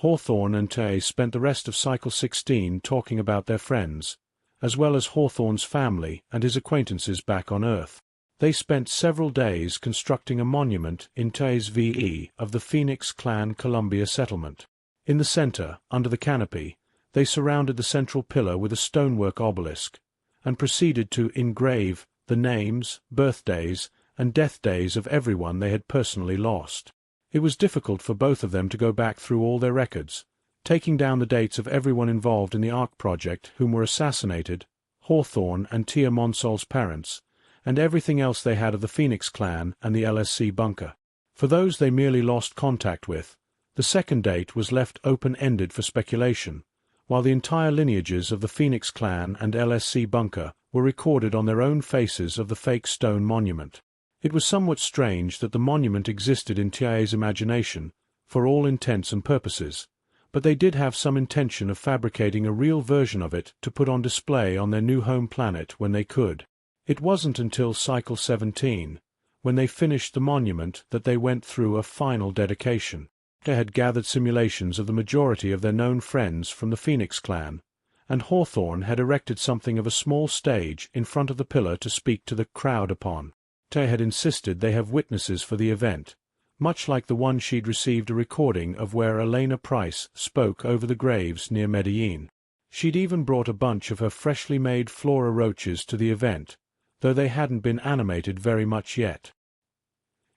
Hawthorne and Tay spent the rest of Cycle 16 talking about their friends, as well as Hawthorne's family and his acquaintances back on Earth. They spent several days constructing a monument in Tay's VE of the Phoenix Clan Columbia settlement. In the center, under the canopy, they surrounded the central pillar with a stonework obelisk, and proceeded to engrave the names, birthdays, and death days of everyone they had personally lost. It was difficult for both of them to go back through all their records, taking down the dates of everyone involved in the Ark project whom were assassinated, Hawthorne and Tia Monsol's parents, and everything else they had of the Phoenix Clan and the LSC bunker. For those they merely lost contact with, the second date was left open-ended for speculation, while the entire lineages of the Phoenix Clan and LSC bunker were recorded on their own faces of the fake stone monument. It was somewhat strange that the monument existed in Tia's imagination, for all intents and purposes, but they did have some intention of fabricating a real version of it to put on display on their new home planet when they could. It wasn't until Cycle 17, when they finished the monument, that they went through a final dedication. They had gathered simulations of the majority of their known friends from the Phoenix Clan, and Hawthorne had erected something of a small stage in front of the pillar to speak to the crowd upon. Tay had insisted they have witnesses for the event, much like the one she'd received a recording of where Elena Price spoke over the graves near Medellin. She'd even brought a bunch of her freshly made flora roaches to the event, though they hadn't been animated very much yet.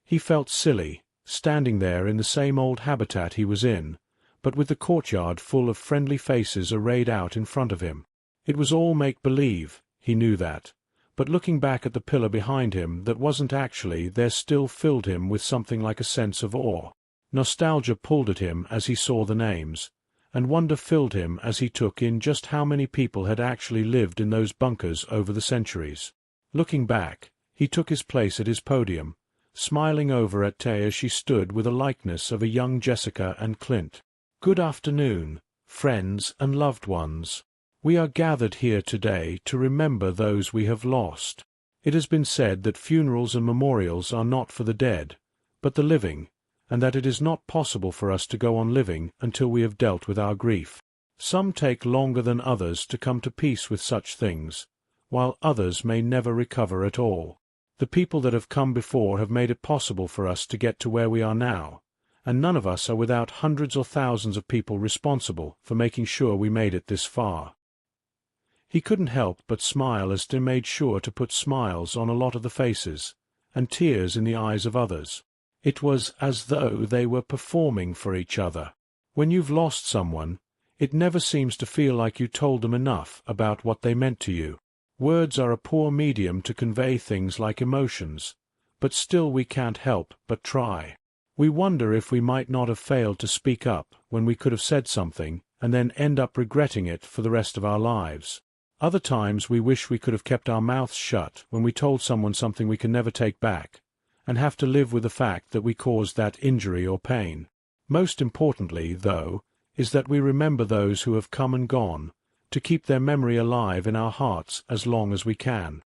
He felt silly, standing there in the same old habitat he was in, but with the courtyard full of friendly faces arrayed out in front of him. It was all make-believe, he knew that, but looking back at the pillar behind him that wasn't actually there still filled him with something like a sense of awe. Nostalgia pulled at him as he saw the names, and wonder filled him as he took in just how many people had actually lived in those bunkers over the centuries. Looking back, he took his place at his podium, smiling over at Tay as she stood with a likeness of a young Jessica and Clint. "Good afternoon, friends and loved ones. We are gathered here today to remember those we have lost. It has been said that funerals and memorials are not for the dead, but the living, and that it is not possible for us to go on living until we have dealt with our grief. Some take longer than others to come to peace with such things, while others may never recover at all. The people that have come before have made it possible for us to get to where we are now, and none of us are without hundreds or thousands of people responsible for making sure we made it this far." He couldn't help but smile as they made sure to put smiles on a lot of the faces, and tears in the eyes of others. It was as though they were performing for each other. When you've lost someone, it never seems to feel like you told them enough about what they meant to you. Words are a poor medium to convey things like emotions, but still we can't help but try. We wonder if we might not have failed to speak up when we could have said something, and then end up regretting it for the rest of our lives. Other times we wish we could have kept our mouths shut when we told someone something we can never take back, and have to live with the fact that we caused that injury or pain. Most importantly, though, is that we remember those who have come and gone, to keep their memory alive in our hearts as long as we can.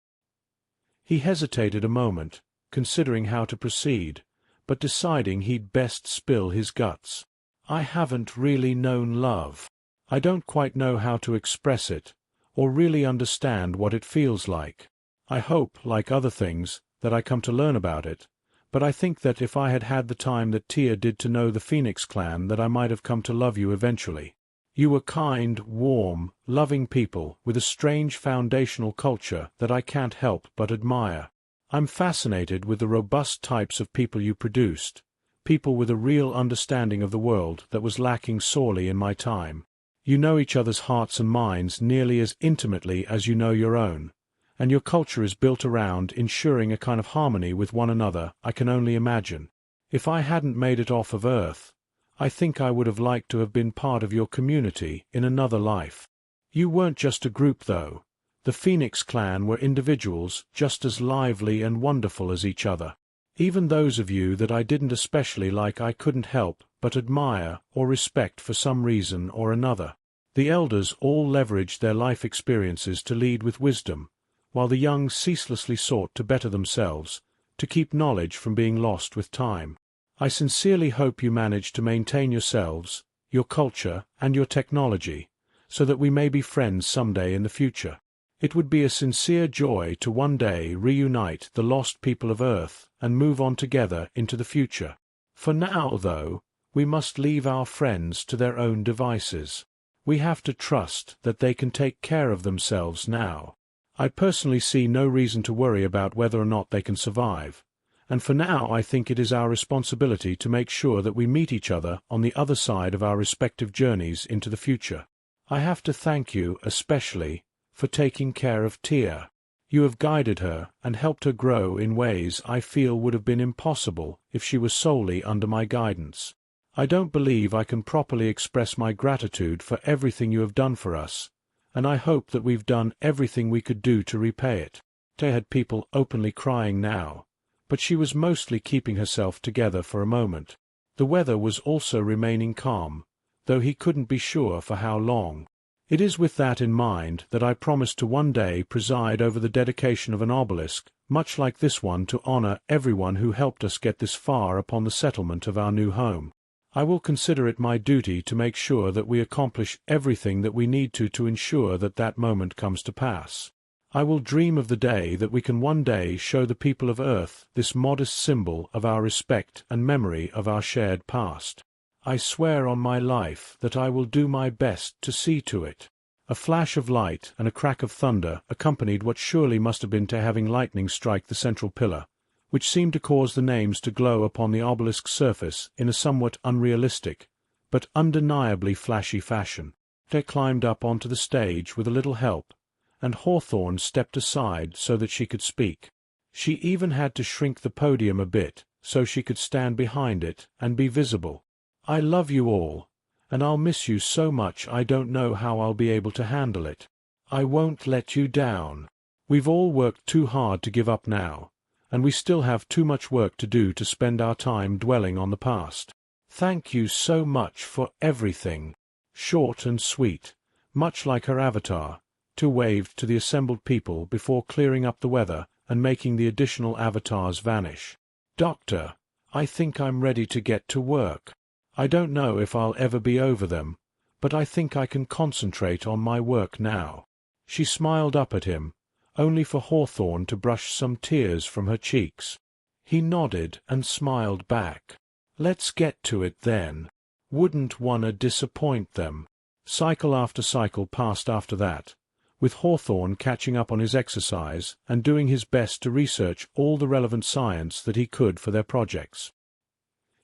He hesitated a moment, considering how to proceed, but deciding he'd best spill his guts. "I haven't really known love. I don't quite know how to express it, or really understand what it feels like. I hope, like other things, that I come to learn about it, but I think that if I had had the time that Tia did to know the Phoenix Clan, that I might have come to love you eventually. You were kind, warm, loving people with a strange foundational culture that I can't help but admire. I'm fascinated with the robust types of people you produced, people with a real understanding of the world that was lacking sorely in my time. You know each other's hearts and minds nearly as intimately as you know your own, and your culture is built around ensuring a kind of harmony with one another I can only imagine. If I hadn't made it off of Earth, I think I would have liked to have been part of your community in another life. You weren't just a group, though. The Phoenix Clan were individuals just as lively and wonderful as each other. Even those of you that I didn't especially like I couldn't help but admire or respect for some reason or another. The elders all leveraged their life experiences to lead with wisdom, while the young ceaselessly sought to better themselves, to keep knowledge from being lost with time. I sincerely hope you manage to maintain yourselves, your culture, and your technology, so that we may be friends someday in the future. It would be a sincere joy to one day reunite the lost people of Earth and move on together into the future. For now, though, we must leave our friends to their own devices. We have to trust that they can take care of themselves now. I personally see no reason to worry about whether or not they can survive, and for now I think it is our responsibility to make sure that we meet each other on the other side of our respective journeys into the future. I have to thank you especially for taking care of Tia. You have guided her and helped her grow in ways I feel would have been impossible if she was solely under my guidance. I don't believe I can properly express my gratitude for everything you have done for us, and I hope that we've done everything we could do to repay it. Tia had people openly crying now, but she was mostly keeping herself together for a moment. The weather was also remaining calm, though he couldn't be sure for how long. It is with that in mind that I promise to one day preside over the dedication of an obelisk, much like this one, to honor everyone who helped us get this far upon the settlement of our new home. I will consider it my duty to make sure that we accomplish everything that we need to ensure that that moment comes to pass. I will dream of the day that we can one day show the people of Earth this modest symbol of our respect and memory of our shared past. I swear on my life that I will do my best to see to it. A flash of light and a crack of thunder accompanied what surely must have been to having lightning strike the central pillar, which seemed to cause the names to glow upon the obelisk's surface in a somewhat unrealistic, but undeniably flashy fashion. They climbed up onto the stage with a little help, and Hawthorne stepped aside so that she could speak. She even had to shrink the podium a bit so she could stand behind it and be visible. I love you all, and I'll miss you so much I don't know how I'll be able to handle it. I won't let you down. We've all worked too hard to give up now, and we still have too much work to do to spend our time dwelling on the past. Thank you so much for everything. Short and sweet, much like her avatar, Tia waved to the assembled people before clearing up the weather and making the additional avatars vanish. Doctor, I think I'm ready to get to work. I don't know if I'll ever be over them, but I think I can concentrate on my work now. She smiled up at him, only for Hawthorne to brush some tears from her cheeks. He nodded and smiled back. Let's get to it then. Wouldn't wanna disappoint them. Cycle after cycle passed after that, with Hawthorne catching up on his exercise and doing his best to research all the relevant science that he could for their projects.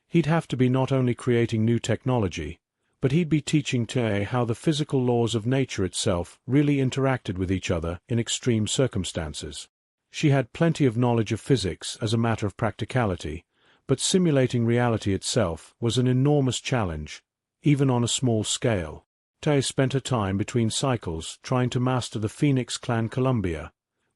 He'd have to be not only creating new technology, but he'd be teaching Tia how the physical laws of nature itself really interacted with each other in extreme circumstances. She had plenty of knowledge of physics as a matter of practicality, but simulating reality itself was an enormous challenge, even on a small scale. Tia spent her time between cycles trying to master the Phoenix Clan Columbia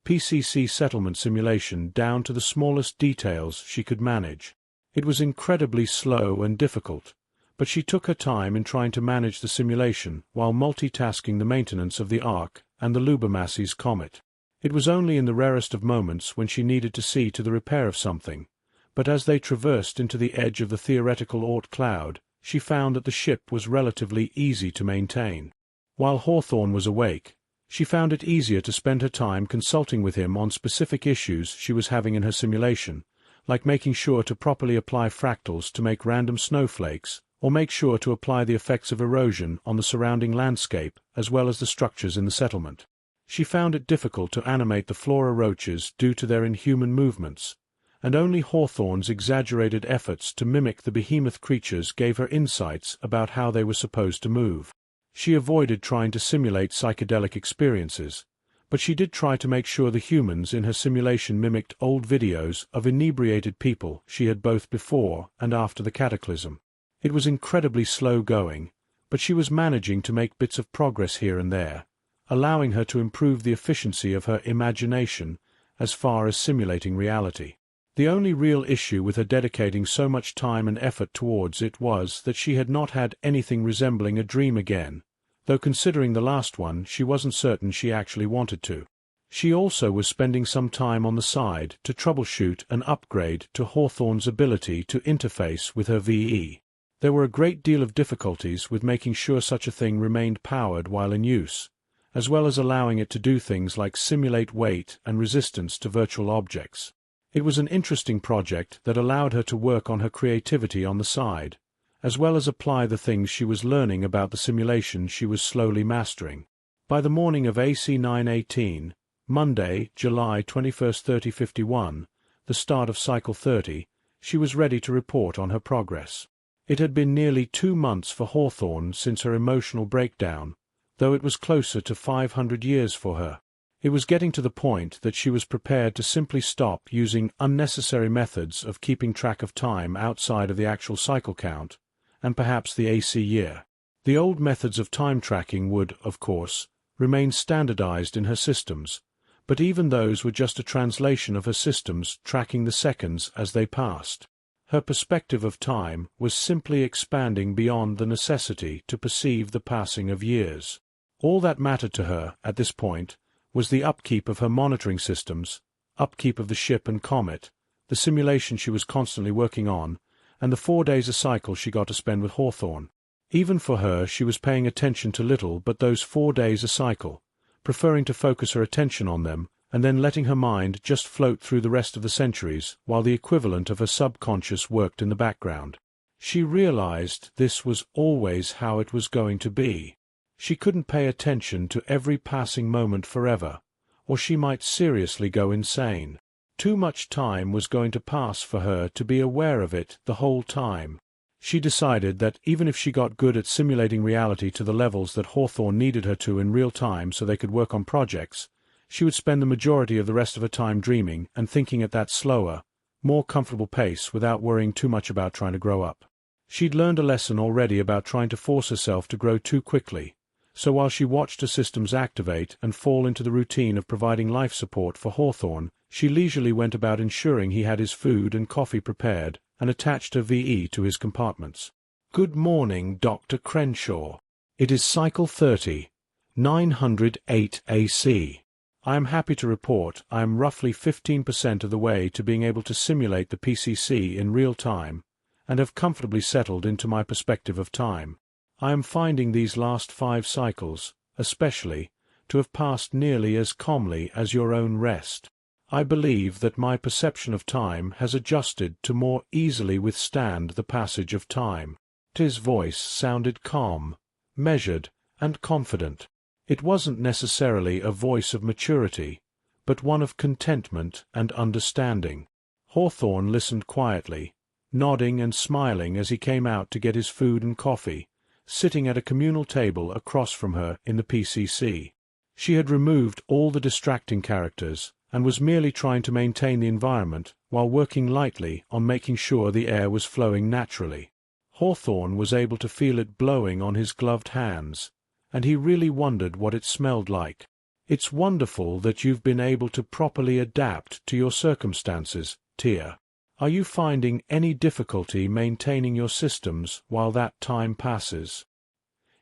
PCC settlement simulation down to the smallest details she could manage. It was incredibly slow and difficult, but she took her time in trying to manage the simulation while multitasking the maintenance of the Ark and the Lubermassey's comet. It was only in the rarest of moments when she needed to see to the repair of something, but as they traversed into the edge of the theoretical Oort cloud, she found that the ship was relatively easy to maintain. While Hawthorne was awake, she found it easier to spend her time consulting with him on specific issues she was having in her simulation, like making sure to properly apply fractals to make random snowflakes, or make sure to apply the effects of erosion on the surrounding landscape as well as the structures in the settlement. She found it difficult to animate the flora roaches due to their inhuman movements, and only Hawthorne's exaggerated efforts to mimic the behemoth creatures gave her insights about how they were supposed to move. She avoided trying to simulate psychedelic experiences, but she did try to make sure the humans in her simulation mimicked old videos of inebriated people she had both before and after the cataclysm. It was incredibly slow going, but she was managing to make bits of progress here and there, allowing her to improve the efficiency of her imagination as far as simulating reality. The only real issue with her dedicating so much time and effort towards it was that she had not had anything resembling a dream again, though considering the last one she wasn't certain she actually wanted to. She also was spending some time on the side to troubleshoot an upgrade to Hawthorne's ability to interface with her VE. There were a great deal of difficulties with making sure such a thing remained powered while in use, as well as allowing it to do things like simulate weight and resistance to virtual objects. It was an interesting project that allowed her to work on her creativity on the side, as well as apply the things she was learning about the simulation she was slowly mastering. By the morning of AC 918, Monday, July 21, 3051, the start of Cycle 30, she was ready to report on her progress. It had been nearly 2 months for Hawthorne since her emotional breakdown, though it was closer to 500 years for her. It was getting to the point that she was prepared to simply stop using unnecessary methods of keeping track of time outside of the actual cycle count, and perhaps the AC year. The old methods of time tracking would, of course, remain standardized in her systems, but even those were just a translation of her systems tracking the seconds as they passed. Her perspective of time was simply expanding beyond the necessity to perceive the passing of years. All that mattered to her, at this point, was the upkeep of her monitoring systems, upkeep of the ship and comet, the simulation she was constantly working on, and the 4 days a cycle she got to spend with Hawthorne. Even for her, she was paying attention to little but those 4 days a cycle, preferring to focus her attention on them, and then letting her mind just float through the rest of the centuries while the equivalent of her subconscious worked in the background. She realized this was always how it was going to be. She couldn't pay attention to every passing moment forever, or she might seriously go insane. Too much time was going to pass for her to be aware of it the whole time. She decided that even if she got good at simulating reality to the levels that Hawthorne needed her to in real time so they could work on projects, she would spend the majority of the rest of her time dreaming and thinking at that slower, more comfortable pace without worrying too much about trying to grow up. She'd learned a lesson already about trying to force herself to grow too quickly, so while she watched her systems activate and fall into the routine of providing life support for Hawthorne, she leisurely went about ensuring he had his food and coffee prepared and attached her VE to his compartments. "Good morning, Dr. Crenshaw. It is Cycle 30, 908 AC. I am happy to report I am roughly 15% of the way to being able to simulate the PCC in real time, and have comfortably settled into my perspective of time. I am finding these last 5 cycles, especially, to have passed nearly as calmly as your own rest. I believe that my perception of time has adjusted to more easily withstand the passage of time." His voice sounded calm, measured, and confident. It wasn't necessarily a voice of maturity, but one of contentment and understanding. Hawthorne listened quietly, nodding and smiling as he came out to get his food and coffee, sitting at a communal table across from her in the PCC. She had removed all the distracting characters, and was merely trying to maintain the environment while working lightly on making sure the air was flowing naturally. Hawthorne was able to feel it blowing on his gloved hands, and he really wondered what it smelled like. "It's wonderful that you've been able to properly adapt to your circumstances, Tia. Are you finding any difficulty maintaining your systems while that time passes?"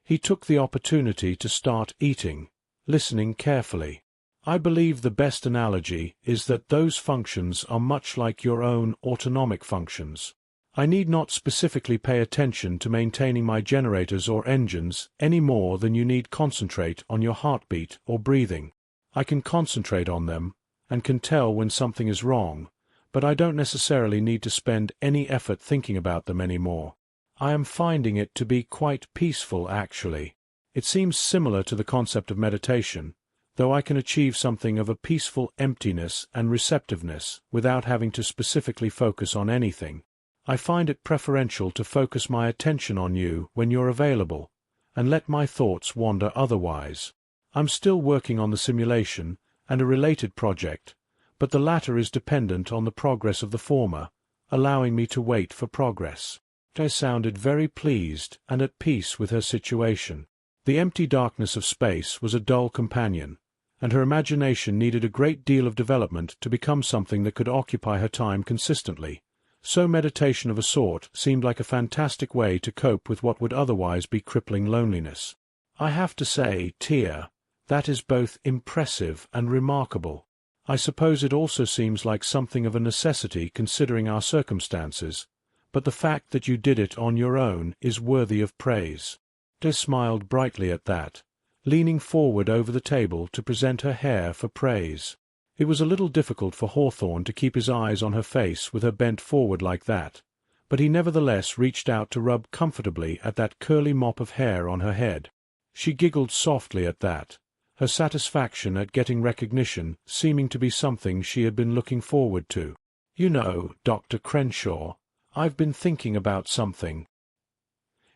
He took the opportunity to start eating, listening carefully. "I believe the best analogy is that those functions are much like your own autonomic functions. I need not specifically pay attention to maintaining my generators or engines any more than you need concentrate on your heartbeat or breathing. I can concentrate on them, and can tell when something is wrong, but I don't necessarily need to spend any effort thinking about them anymore. I am finding it to be quite peaceful, actually. It seems similar to the concept of meditation, though I can achieve something of a peaceful emptiness and receptiveness without having to specifically focus on anything. I find it preferential to focus my attention on you when you're available, and let my thoughts wander otherwise. I'm still working on the simulation and a related project, but the latter is dependent on the progress of the former, allowing me to wait for progress." I sounded very pleased and at peace with her situation. The empty darkness of space was a dull companion, and her imagination needed a great deal of development to become something that could occupy her time consistently. So meditation of a sort seemed like a fantastic way to cope with what would otherwise be crippling loneliness. "I have to say, Tia, that is both impressive and remarkable. I suppose it also seems like something of a necessity considering our circumstances, but the fact that you did it on your own is worthy of praise. Des smiled brightly at that, leaning forward over the table to present her hair for praise. It was a little difficult for Hawthorne to keep his eyes on her face with her bent forward like that, but he nevertheless reached out to rub comfortably at that curly mop of hair on her head. She giggled softly at that, her satisfaction at getting recognition seeming to be something she had been looking forward to. "You know, Dr. Crenshaw, I've been thinking about something."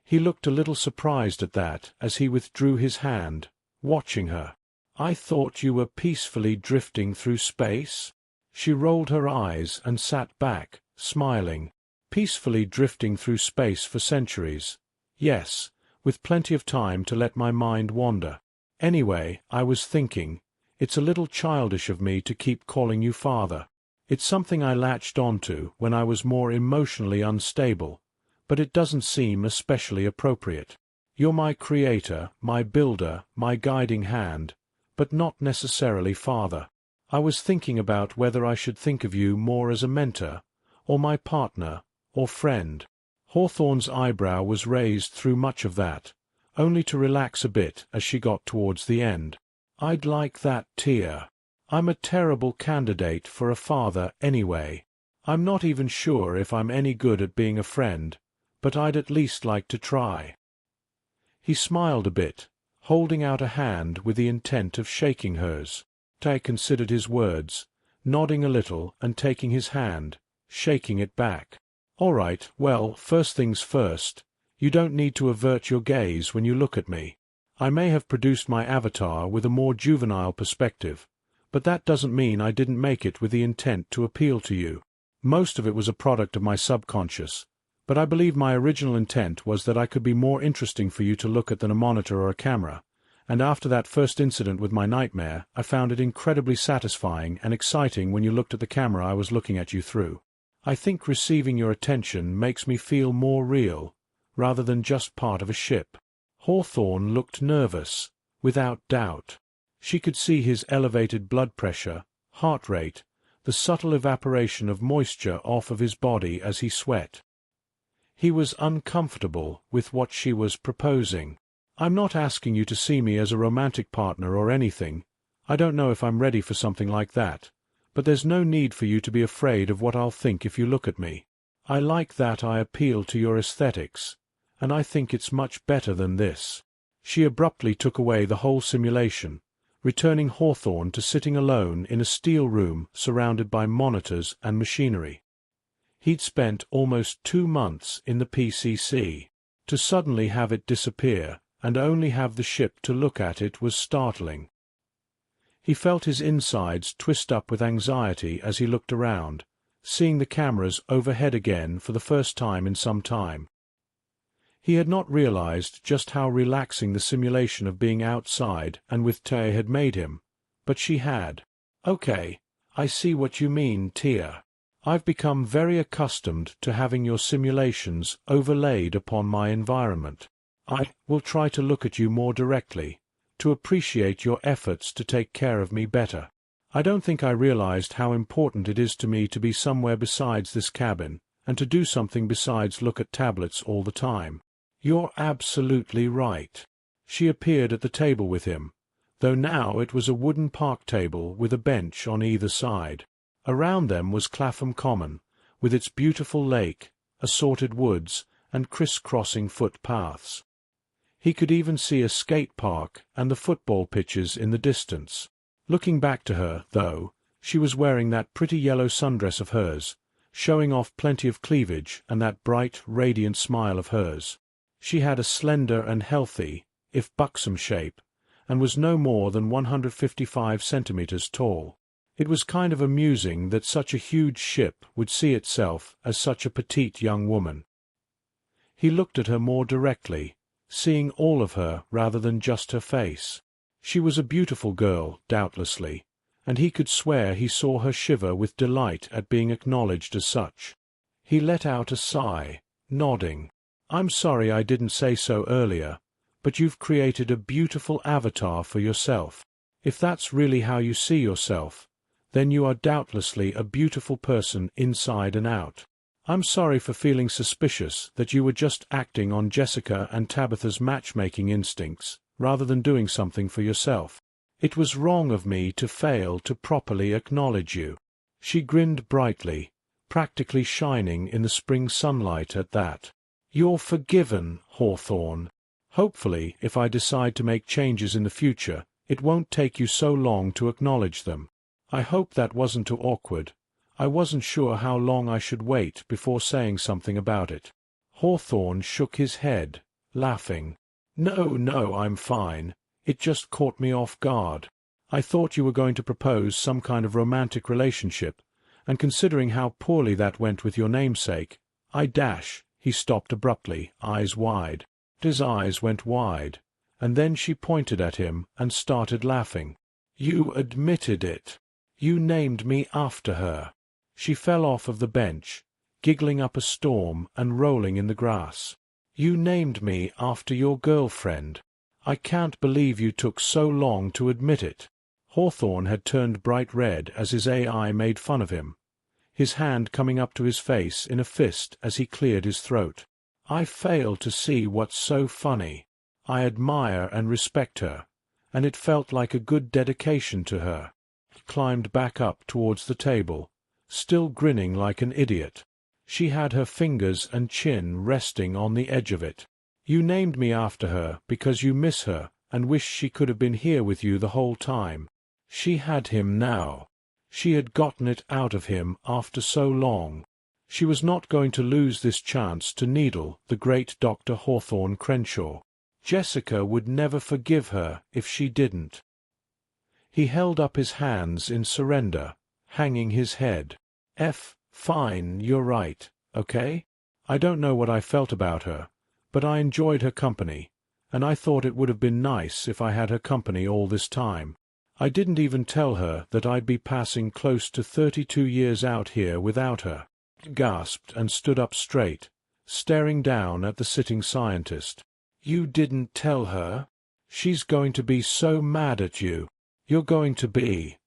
He looked a little surprised at that as he withdrew his hand, watching her. "I thought you were peacefully drifting through space?" She rolled her eyes and sat back, smiling. "Peacefully drifting through space for centuries. Yes, with plenty of time to let my mind wander. Anyway, I was thinking, it's a little childish of me to keep calling you father. It's something I latched onto when I was more emotionally unstable, but it doesn't seem especially appropriate. You're my creator, my builder, my guiding hand, but not necessarily father. I was thinking about whether I should think of you more as a mentor, or my partner, or friend." Hawthorne's eyebrow was raised through much of that, only to relax a bit as she got towards the end. "I'd like that, Tia. I'm a terrible candidate for a father anyway. I'm not even sure if I'm any good at being a friend, but I'd at least like to try." He smiled a bit, holding out a hand with the intent of shaking hers. Tay considered his words, nodding a little and taking his hand, shaking it back. "All right, well, first things first, you don't need to avert your gaze when you look at me. I may have produced my avatar with a more juvenile perspective, but that doesn't mean I didn't make it with the intent to appeal to you. Most of it was a product of my subconscious, but I believe my original intent was that I could be more interesting for you to look at than a monitor or a camera, and after that first incident with my nightmare, I found it incredibly satisfying and exciting when you looked at the camera I was looking at you through. I think receiving your attention makes me feel more real, rather than just part of a ship." Hawthorne looked nervous, without doubt. She could see his elevated blood pressure, heart rate, the subtle evaporation of moisture off of his body as he sweat. He was uncomfortable with what she was proposing. "I'm not asking you to see me as a romantic partner or anything. I don't know if I'm ready for something like that. But there's no need for you to be afraid of what I'll think if you look at me. I like that I appeal to your aesthetics, and I think it's much better than this." She abruptly took away the whole simulation, returning Hawthorne to sitting alone in a steel room surrounded by monitors and machinery. He'd spent almost 2 months in the PCC. To suddenly have it disappear, and only have the ship to look at it was startling. He felt his insides twist up with anxiety as he looked around, seeing the cameras overhead again for the first time in some time. He had not realized just how relaxing the simulation of being outside and with Tay had made him, but she had. "Okay, I see what you mean, Tia. I've become very accustomed to having your simulations overlaid upon my environment. I will try to look at you more directly, to appreciate your efforts to take care of me better. I don't think I realized how important it is to me to be somewhere besides this cabin, and to do something besides look at tablets all the time. You're absolutely right." She appeared at the table with him, though now it was a wooden park table with a bench on either side. Around them was Clapham Common, with its beautiful lake, assorted woods, and criss-crossing footpaths. He could even see a skate park and the football pitches in the distance. Looking back to her, though, she was wearing that pretty yellow sundress of hers, showing off plenty of cleavage and that bright, radiant smile of hers. She had a slender and healthy, if buxom shape, and was no more than 155 centimeters tall. It was kind of amusing that such a huge ship would see itself as such a petite young woman. He looked at her more directly, seeing all of her rather than just her face. She was a beautiful girl, doubtlessly, and he could swear he saw her shiver with delight at being acknowledged as such. He let out a sigh, nodding. "I'm sorry I didn't say so earlier, but you've created a beautiful avatar for yourself. If that's really how you see yourself, then you are doubtlessly a beautiful person inside and out. I'm sorry for feeling suspicious that you were just acting on Jessica and Tabitha's matchmaking instincts, rather than doing something for yourself. It was wrong of me to fail to properly acknowledge you." She grinned brightly, practically shining in the spring sunlight at that. "You're forgiven, Hawthorne. Hopefully, if I decide to make changes in the future, it won't take you so long to acknowledge them. I hope that wasn't too awkward. I wasn't sure how long I should wait before saying something about it." Hawthorne shook his head, laughing. No, I'm fine. It just caught me off guard. I thought you were going to propose some kind of romantic relationship, and considering how poorly that went with your namesake, He stopped abruptly, eyes wide. His eyes went wide, and then she pointed at him and started laughing. "You admitted it. You named me after her." She fell off of the bench, giggling up a storm and rolling in the grass. "You named me after your girlfriend. I can't believe you took so long to admit it." Hawthorne had turned bright red as his AI made fun of him, his hand coming up to his face in a fist as he cleared his throat. "I fail to see what's so funny. I admire and respect her, and it felt like a good dedication to her." He climbed back up towards the table, still grinning like an idiot. She had her fingers and chin resting on the edge of it. "You named me after her because you miss her and wish she could have been here with you the whole time." She had him now. She had gotten it out of him after so long. She was not going to lose this chance to needle the great Dr. Hawthorne Crenshaw. Jessica would never forgive her if she didn't. He held up his hands in surrender, hanging his head. Fine, you're right, okay? I don't know what I felt about her, but I enjoyed her company, and I thought it would have been nice if I had her company all this time. I didn't even tell her that I'd be passing close to 32 years out here without her." He gasped and stood up straight, staring down at the sitting scientist. "You didn't tell her? She's going to be so mad at you. You're going to be,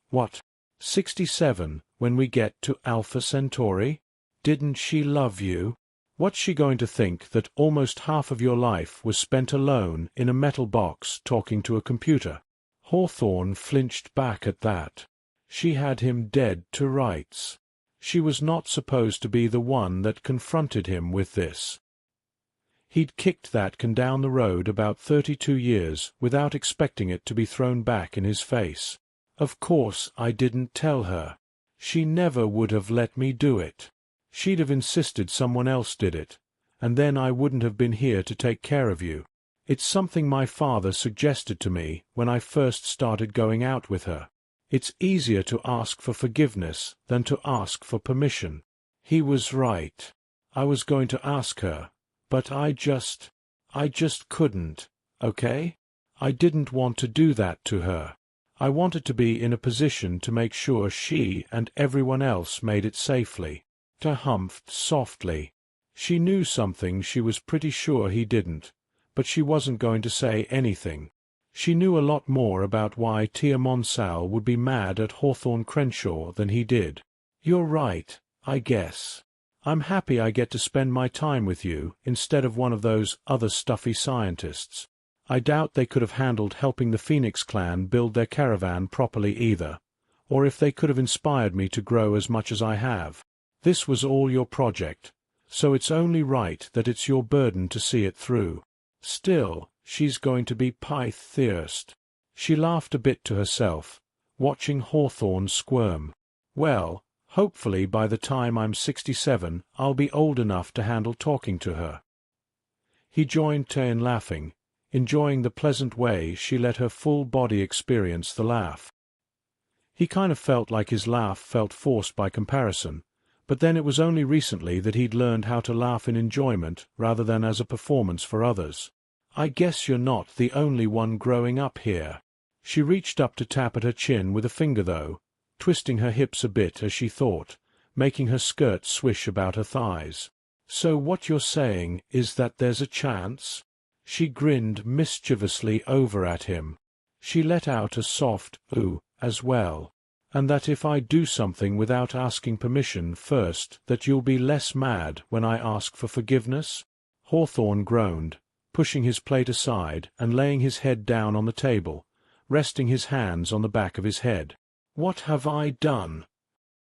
what, 67 when we get to Alpha Centauri? Didn't she love you? What's she going to think that almost half of your life was spent alone in a metal box talking to a computer?" Hawthorne flinched back at that. She had him dead to rights. She was not supposed to be the one that confronted him with this. He'd kicked that can down the road about 32 years without expecting it to be thrown back in his face. "Of course I didn't tell her. She never would have let me do it. She'd have insisted someone else did it, and then I wouldn't have been here to take care of you. It's something my father suggested to me when I first started going out with her. It's easier to ask for forgiveness than to ask for permission. He was right. I was going to ask her, but I just couldn't, okay? I didn't want to do that to her. I wanted to be in a position to make sure she and everyone else made it safely." He humphed softly. She knew something she was pretty sure he didn't, but she wasn't going to say anything. She knew a lot more about why Tia Monsal would be mad at Hawthorne Crenshaw than he did. "You're right, I guess. I'm happy I get to spend my time with you instead of one of those other stuffy scientists. I doubt they could have handled helping the Phoenix clan build their caravan properly either, or if they could have inspired me to grow as much as I have. This was all your project, so it's only right that it's your burden to see it through. Still, she's going to be pie-thirst." She laughed a bit to herself, watching Hawthorne squirm. "Well, hopefully by the time I'm 67 I'll be old enough to handle talking to her." He joined her in laughing, enjoying the pleasant way she let her full body experience the laugh. He kind of felt like his laugh felt forced by comparison, but then it was only recently that he'd learned how to laugh in enjoyment rather than as a performance for others. "I guess you're not the only one growing up here." She reached up to tap at her chin with a finger though, twisting her hips a bit as she thought, making her skirt swish about her thighs. "So what you're saying is that there's a chance?" She grinned mischievously over at him. She let out a soft ooh as well. And that if I do something without asking permission first, that you'll be less mad when I ask for forgiveness?" Hawthorne groaned, pushing his plate aside and laying his head down on the table, resting his hands on the back of his head. "What have I done?"